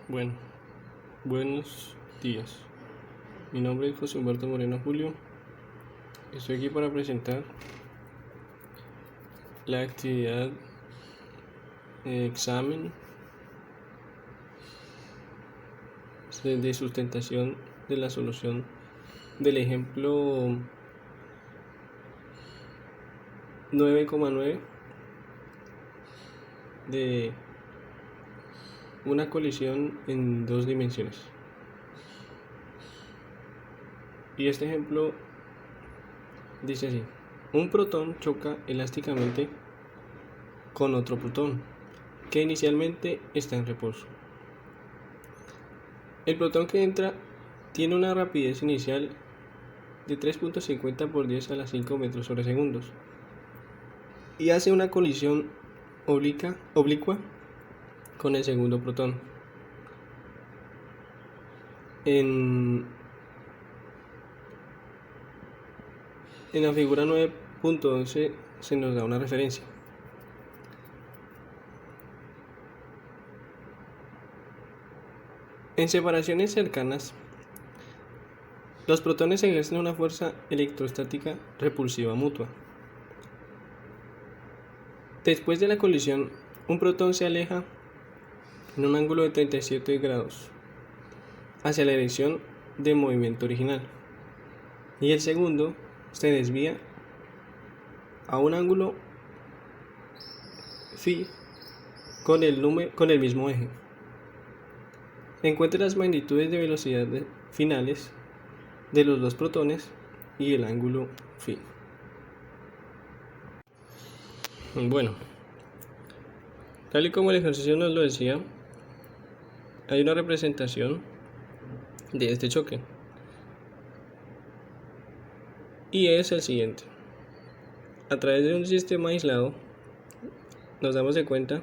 Bueno, buenos días. Mi nombre es José Humberto Moreno Julio. Estoy aquí para presentar la actividad examen de sustentación de la solución del ejemplo 9,9 de una colisión en dos dimensiones. Y este ejemplo dice así: un protón choca elásticamente con otro protón que inicialmente está en reposo. El protón que entra tiene una rapidez inicial de 3.50 por 10 a la 5 metros sobre segundos y hace una colisión oblicua con el segundo protón. En la figura 9.11 se nos da una referencia. En separaciones cercanas, los protones ejercen una fuerza electrostática repulsiva mutua. Después de la colisión, un protón se aleja en un ángulo de 37 grados hacia la dirección de movimiento original y el segundo se desvía a un ángulo phi con el mismo eje. Encuentre las magnitudes de velocidad finales de los dos protones y el ángulo phi. Bueno, tal y como el ejercicio nos lo decía, hay una representación de este choque y es el siguiente. A través de un sistema aislado nos damos de cuenta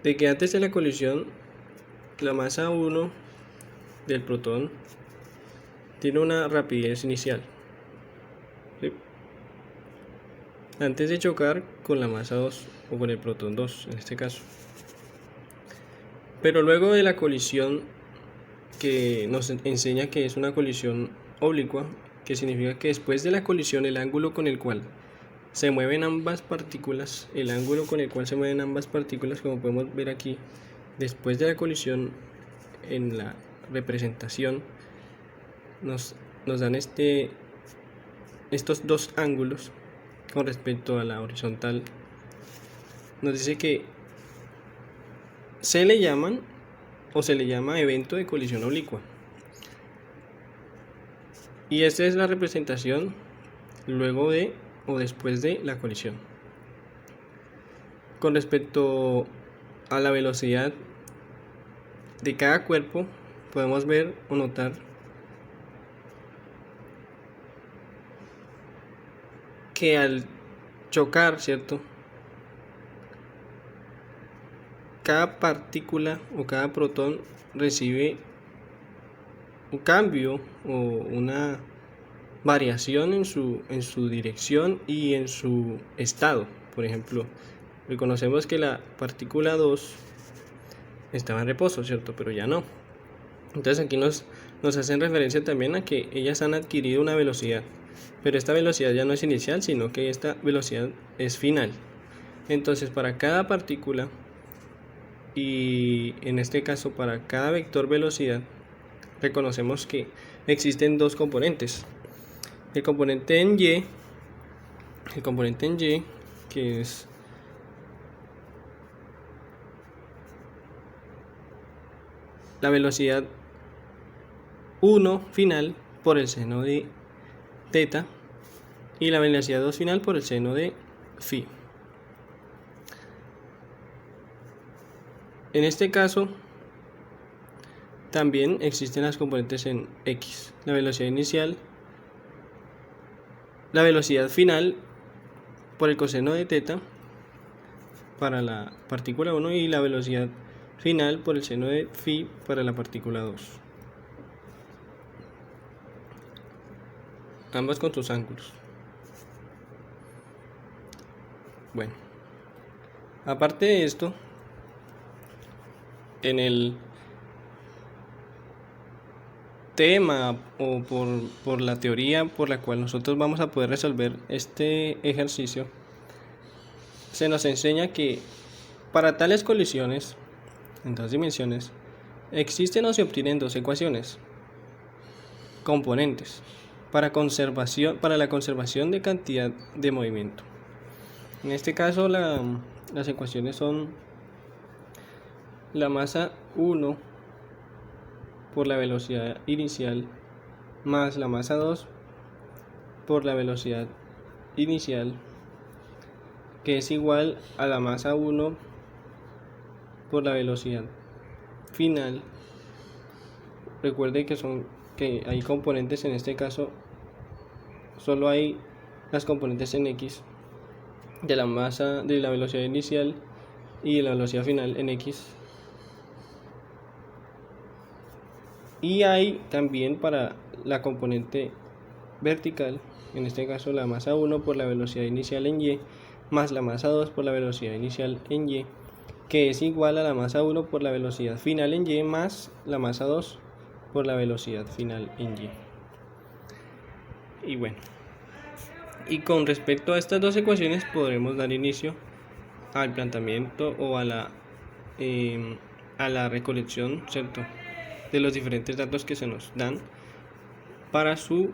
de que antes de la colisión la masa 1 del protón tiene una rapidez inicial, ¿sí?, antes de chocar con la masa 2 o con el protón 2 en este caso. Pero luego de la colisión, que nos enseña que es una colisión oblicua, que significa que después de la colisión el ángulo con el cual se mueven ambas partículas, como podemos ver aquí, después de la colisión en la representación nos dan estos dos ángulos con respecto a la horizontal. Nos dice que se le llama evento de colisión oblicua, y esta es la representación luego de o después de la colisión. Con respecto a la velocidad de cada cuerpo, podemos ver o notar que al chocar, ¿cierto?, cada partícula o cada protón recibe un cambio o una variación en su dirección y en su estado. Por ejemplo, reconocemos que la partícula 2 estaba en reposo, ¿cierto?, pero ya no. Entonces aquí nos hacen referencia también a que ellas han adquirido una velocidad, pero esta velocidad ya no es inicial, sino que esta velocidad es final. Entonces, para cada partícula, y en este caso para cada vector velocidad, reconocemos que existen dos componentes. El componente en Y, que es la velocidad 1 final por el seno de teta y la velocidad 2 final por el seno de phi. En este caso también existen las componentes en X, la velocidad inicial, la velocidad final por el coseno de teta para la partícula 1 y la velocidad final por el seno de phi para la partícula 2, ambas con sus ángulos. Bueno, aparte de esto, en el tema o por la teoría por la cual nosotros vamos a poder resolver este ejercicio, se nos enseña que para tales colisiones en dos dimensiones existen o se obtienen dos ecuaciones componentes para la conservación de cantidad de movimiento. En este caso las ecuaciones son la masa 1 por la velocidad inicial más la masa 2 por la velocidad inicial, que es igual a la masa 1 por la velocidad final. Recuerde que hay componentes, en este caso solo hay las componentes en x de la masa, de la velocidad inicial y de la velocidad final en x. Y hay también para la componente vertical, en este caso la masa 1 por la velocidad inicial en y más la masa 2 por la velocidad inicial en y, que es igual a la masa 1 por la velocidad final en y más la masa 2 por la velocidad final en y. Y bueno, y con respecto a estas dos ecuaciones podremos dar inicio al planteamiento o a la recolección, ¿cierto?, de los diferentes datos que se nos dan para su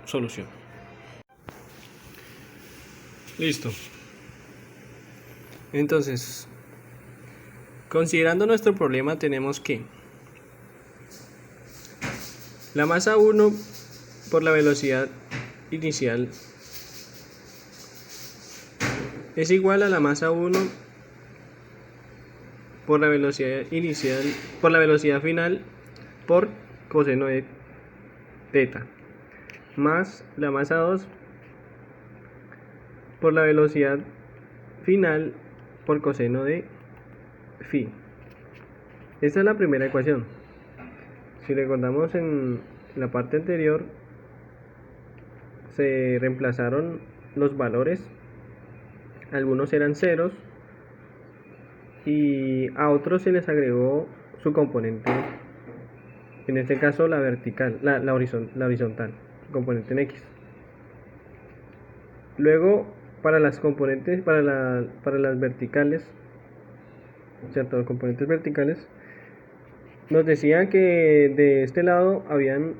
solución. Listo. Entonces, considerando nuestro problema, tenemos que la masa 1 por la velocidad inicial es igual a la masa 1 por la velocidad inicial, por la velocidad final por coseno de teta, más la masa 2 por la velocidad final por coseno de phi. Esta es la primera ecuación. Si recordamos, en la parte anterior se reemplazaron los valores, algunos eran ceros y a otros se les agregó su componente, en este caso la vertical, la horizontal, componente en x. Luego, para las componentes, para las verticales, ¿cierto?, los componentes verticales, nos decía que de este lado habían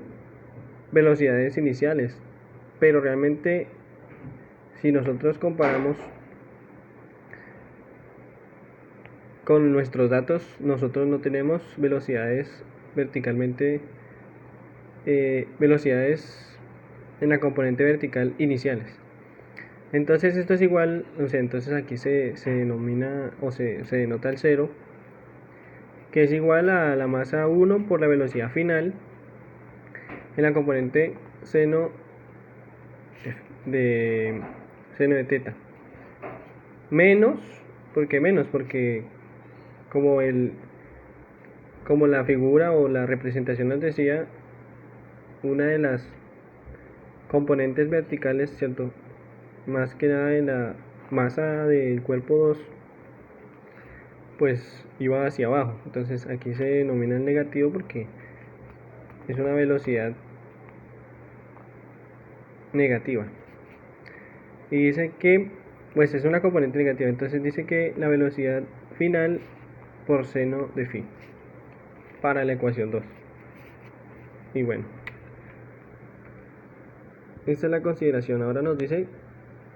velocidades iniciales, pero realmente si nosotros comparamos con nuestros datos, nosotros no tenemos velocidades verticalmente, velocidades en la componente vertical iniciales. Entonces esto es igual, o sea, entonces aquí se denomina o se denota el 0, que es igual a la masa 1 por la velocidad final en la componente seno de teta, menos, porque como la figura o la representación nos decía, una de las componentes verticales, ¿cierto?, más que nada en la masa del cuerpo 2, pues iba hacia abajo. Entonces aquí se denomina el negativo porque es una velocidad negativa. Y dice que, pues es una componente negativa. Entonces dice que la velocidad final por seno de phi para la ecuación 2. Y bueno, esta es la consideración. Ahora nos dice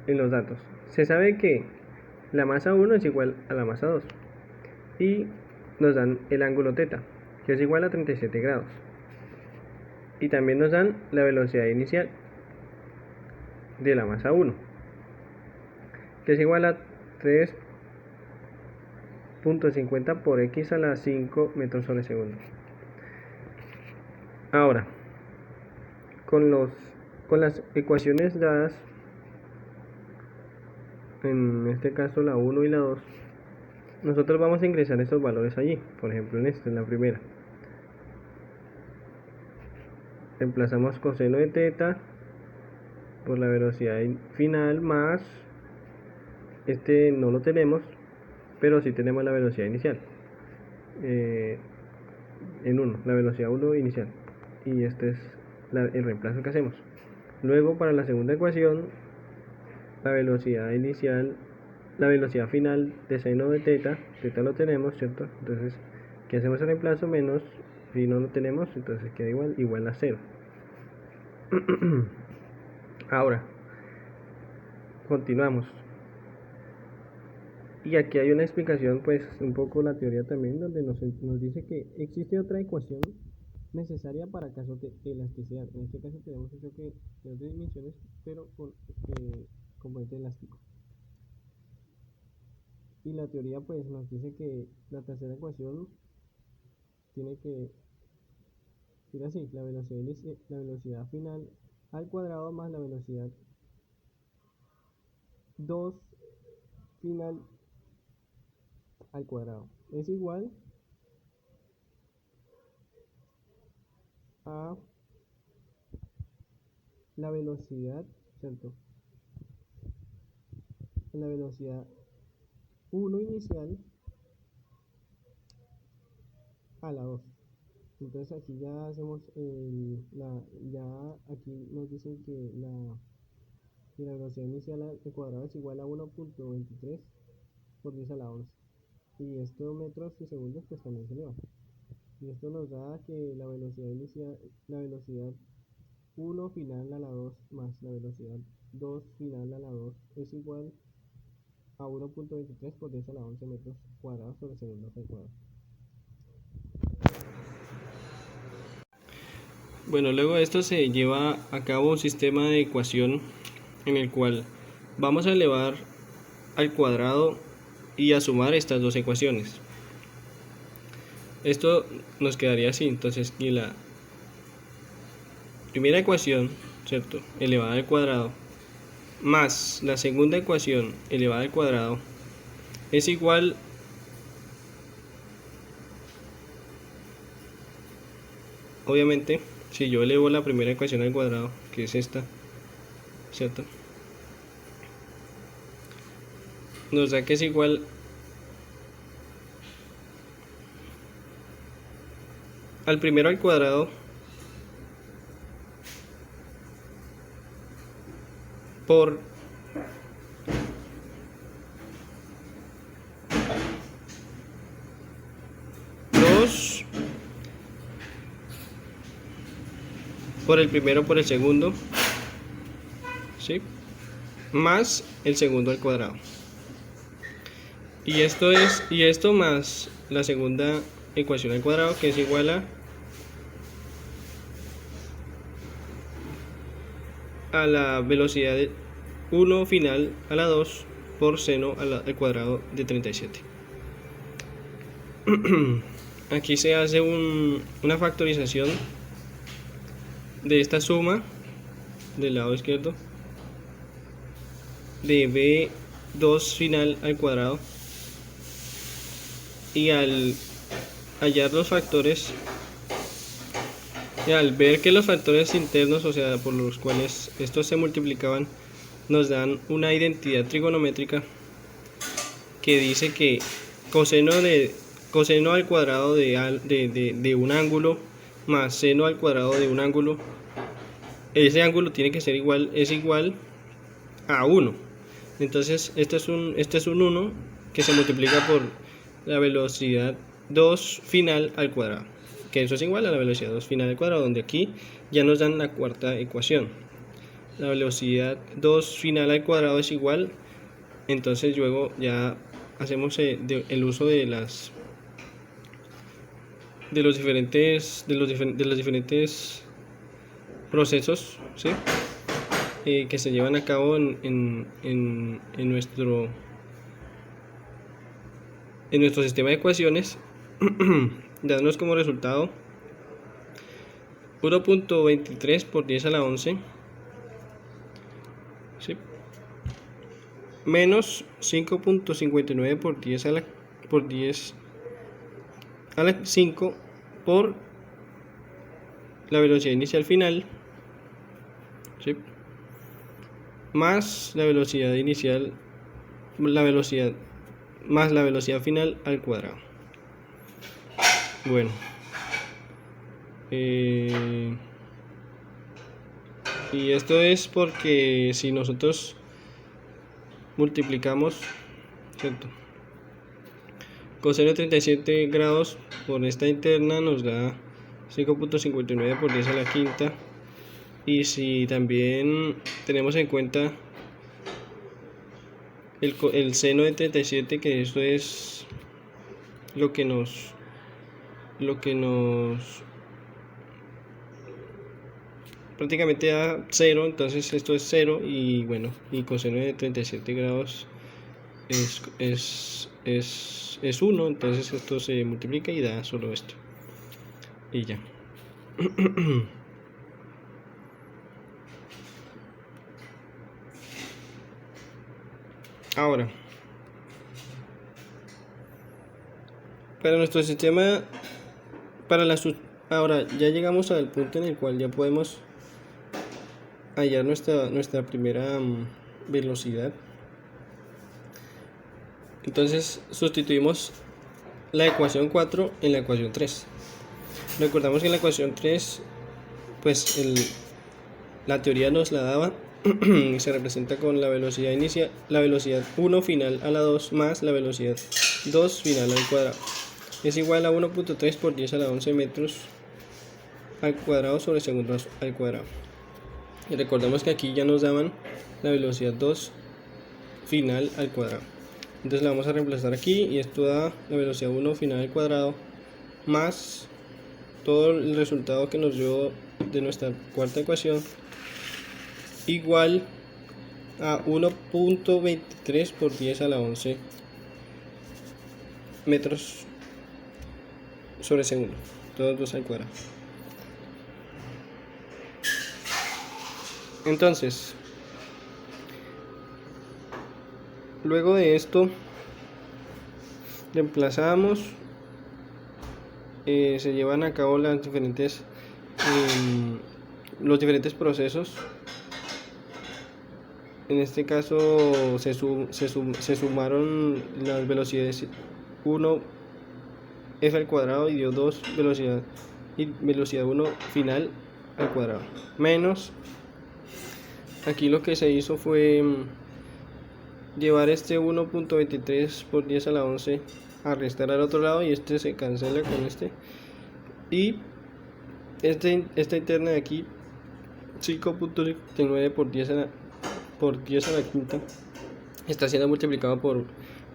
en los datos. Se sabe que la masa 1 es igual a la masa 2. Y nos dan el ángulo θ, que es igual a 37 grados. Y también nos dan la velocidad inicial de la masa 1, que es igual a 3.50 por x a la 5 metros sobre segundo. Ahora, con las ecuaciones dadas, en este caso la 1 y la 2, nosotros vamos a ingresar estos valores allí. Por ejemplo, en la primera reemplazamos coseno de teta por la velocidad final más, este no lo tenemos, pero sí tenemos la velocidad inicial. en 1, la velocidad 1 inicial. Y este es el reemplazo que hacemos. Luego, para la segunda ecuación, la velocidad inicial, la velocidad final de seno de teta lo tenemos, ¿cierto? Entonces, ¿qué hacemos el reemplazo? Menos, si no lo tenemos, entonces queda igual a 0. Ahora, continuamos. Y aquí hay una explicación, pues, un poco la teoría también, donde nos dice que existe otra ecuación necesaria para casos de elasticidad. En este caso tenemos un choque de 2 dimensiones, pero con componente elástico. Y la teoría, pues, nos dice que la tercera ecuación tiene que ser así: la velocidad final al cuadrado más la velocidad 2 final al cuadrado es igual a la velocidad, ¿cierto? La velocidad 1 inicial a la 2. Entonces aquí ya hacemos ya aquí nos dicen que la velocidad inicial al cuadrado es igual a 1.23 por 10 a la 11. Y esto metros y segundos pues también se eleva. Y esto nos da que la velocidad inicial, la velocidad 1 final a la 2 más la velocidad 2 final a la 2 es igual a 1.23 por 10 a la 11 metros cuadrados sobre segundos al cuadrado. Bueno, luego de esto se lleva a cabo un sistema de ecuación en el cual vamos a elevar al cuadrado y a sumar estas dos ecuaciones. Esto nos quedaría así. Entonces aquí la primera ecuación, ¿cierto?, elevada al cuadrado, más la segunda ecuación elevada al cuadrado es igual obviamente si yo elevo la primera ecuación al cuadrado, que es esta, ¿cierto?, nos da que es igual al primero al cuadrado por por el primero por el segundo, ¿sí?, más el segundo al cuadrado. Y esto más la segunda ecuación al cuadrado, que es igual a la velocidad de 1 final a la 2 por seno al cuadrado de 37. Aquí se hace una factorización de esta suma del lado izquierdo de B2 final al cuadrado, y al hallar los factores y al ver que los factores internos, o sea, por los cuales estos se multiplicaban, nos dan una identidad trigonométrica que dice que coseno al cuadrado de un ángulo más seno al cuadrado de un ángulo, ese ángulo tiene que ser es igual a 1. Entonces este es un 1 que se multiplica por la velocidad 2 final al cuadrado, que eso es igual a la velocidad 2 final al cuadrado, donde aquí ya nos dan la cuarta ecuación. La velocidad 2 final al cuadrado es igual, entonces luego ya hacemos el uso de los diferentes procesos, ¿sí?, que se llevan a cabo en nuestro sistema de ecuaciones, dándonos como resultado 1.23 por 10 a la 11, ¿sí?, menos 5.59 por 10 a la 5 por la velocidad inicial final, ¿sí?, más la velocidad inicial, más la velocidad final al cuadrado. Bueno, y esto es porque si nosotros multiplicamos, ¿cierto?, coseno de 37 grados por esta interna nos da 5.59 por 10 a la quinta. Y si también tenemos en cuenta el seno de 37, que esto es lo que nos prácticamente da 0, entonces esto es 0, y bueno, y coseno de 37 grados es 1, entonces esto se multiplica y da solo esto, y ya. Ahora, para nuestro sistema, ahora ya llegamos al punto en el cual ya podemos hallar nuestra primera velocidad. Entonces sustituimos la ecuación 4 en la ecuación 3. Recordamos que en la ecuación 3, pues la teoría nos la daba y se representa con la velocidad inicial, la velocidad 1 final a la 2 más la velocidad 2 final al cuadrado. Es igual a 1.3 por 10 a la 11 metros al cuadrado sobre segundo al cuadrado. Y recordemos que aquí ya nos daban la velocidad 2 final al cuadrado. Entonces la vamos a reemplazar aquí y esto da la velocidad 1 final al cuadrado más todo el resultado que nos dio de nuestra cuarta ecuación, igual a 1.23 por 10 a la 11 metros sobre segundo, todos dos al cuadrado. Entonces, luego de esto, reemplazamos, se llevan a cabo los diferentes procesos. En este caso se sumaron las velocidades 1 f al cuadrado y dio 2 velocidad 1 final al cuadrado, menos aquí lo que se hizo fue llevar este 1.23 por 10 a la 11 a restar al otro lado, y este se cancela con este, y esta interna de aquí 5.79 por 10 a la quinta está siendo multiplicado por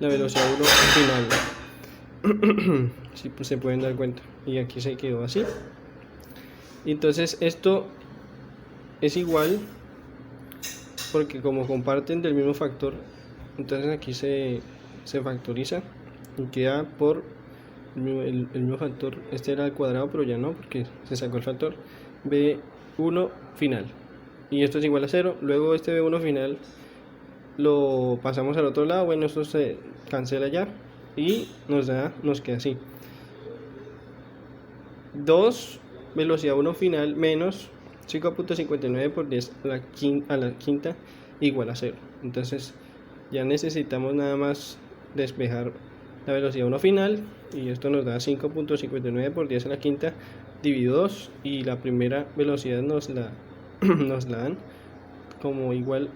la velocidad 1 final. Si pues se pueden dar cuenta, y aquí se quedó así. Entonces esto es igual porque como comparten del mismo factor, entonces aquí se factoriza y queda por el mismo factor. Este era al cuadrado, pero ya no, porque se sacó el factor B1 final, y esto es igual a 0. Luego este B1 final lo pasamos al otro lado. Bueno, esto se cancela ya y nos queda así: 2 velocidad 1 final menos 5.59 por 10 a la quinta igual a 0. Entonces ya necesitamos nada más despejar la velocidad 1 final, y esto nos da 5.59 por 10 a la quinta dividido 2, y la primera velocidad nos la dan como igual.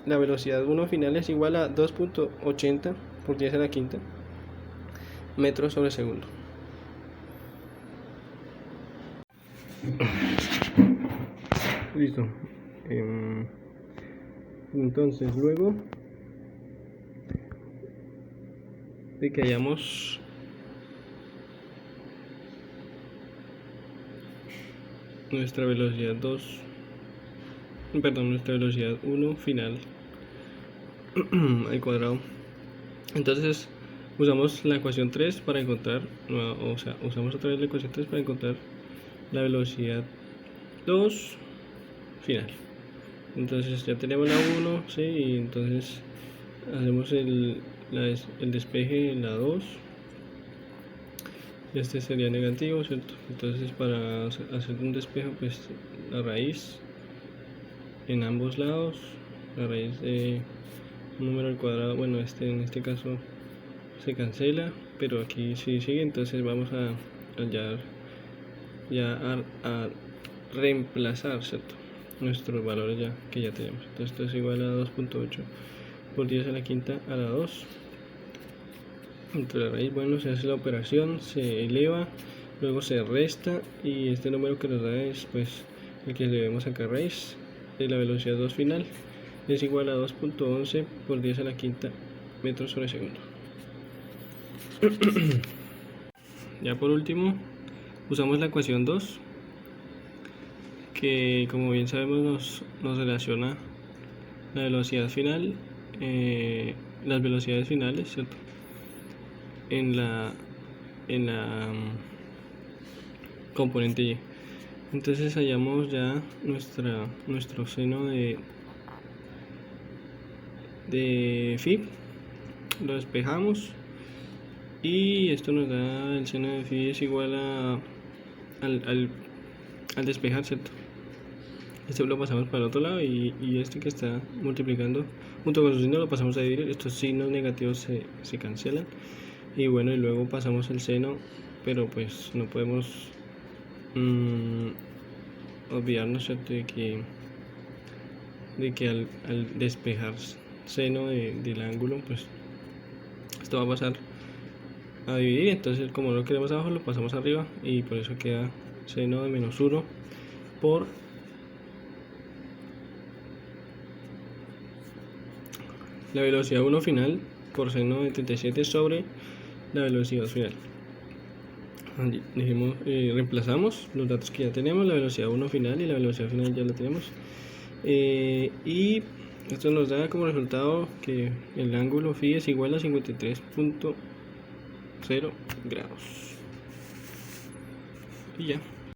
La velocidad 1 final es igual a 2.80 por 10 a la quinta metros sobre segundo. Listo. Entonces, luego de que hayamos nuestra velocidad 1 final al cuadrado, entonces usamos la ecuación 3 para encontrar, usamos otra vez la ecuación 3 para encontrar la velocidad 2 final. Entonces ya tenemos la 1, ¿sí? Y entonces hacemos el despeje en la 2. Este sería negativo, ¿cierto? Entonces para hacer un despejo, pues la raíz en ambos lados, la raíz de un número al cuadrado, bueno, en este caso se cancela, pero aquí sí sigue. Entonces vamos a a reemplazar, ¿cierto?, nuestros valores que ya tenemos. Entonces esto es igual a 2.8 por 10 a la quinta a la 2 entre la raíz. Bueno, se hace la operación, se eleva, luego se resta y este número que nos da es pues el que le debemos sacar raíz de la velocidad 2 final, es igual a 2.11 por 10 a la quinta metros sobre segundo. Ya por último usamos la ecuación 2, que como bien sabemos nos relaciona la velocidad final, las velocidades finales, ¿cierto?, en la componente y. Entonces hallamos ya nuestro seno de phi, lo despejamos y esto nos da el seno de phi es igual al despejar, ¿cierto? Este lo pasamos para el otro lado y este que está multiplicando junto con su signo lo pasamos a dividir. Estos signos negativos se cancelan y bueno, y luego pasamos el seno, pero pues no podemos olvidarnos, ¿cierto?, de que al despejar seno del ángulo, pues esto va a pasar a dividir. Entonces, como no lo queremos abajo, lo pasamos arriba y por eso queda seno de menos 1 por la velocidad 1 final por seno de 37 sobre la velocidad final. Dijimos, reemplazamos los datos que ya tenemos, la velocidad 1 final y la velocidad final ya la tenemos, y esto nos da como resultado que el ángulo phi es igual a 53.0 grados y ya.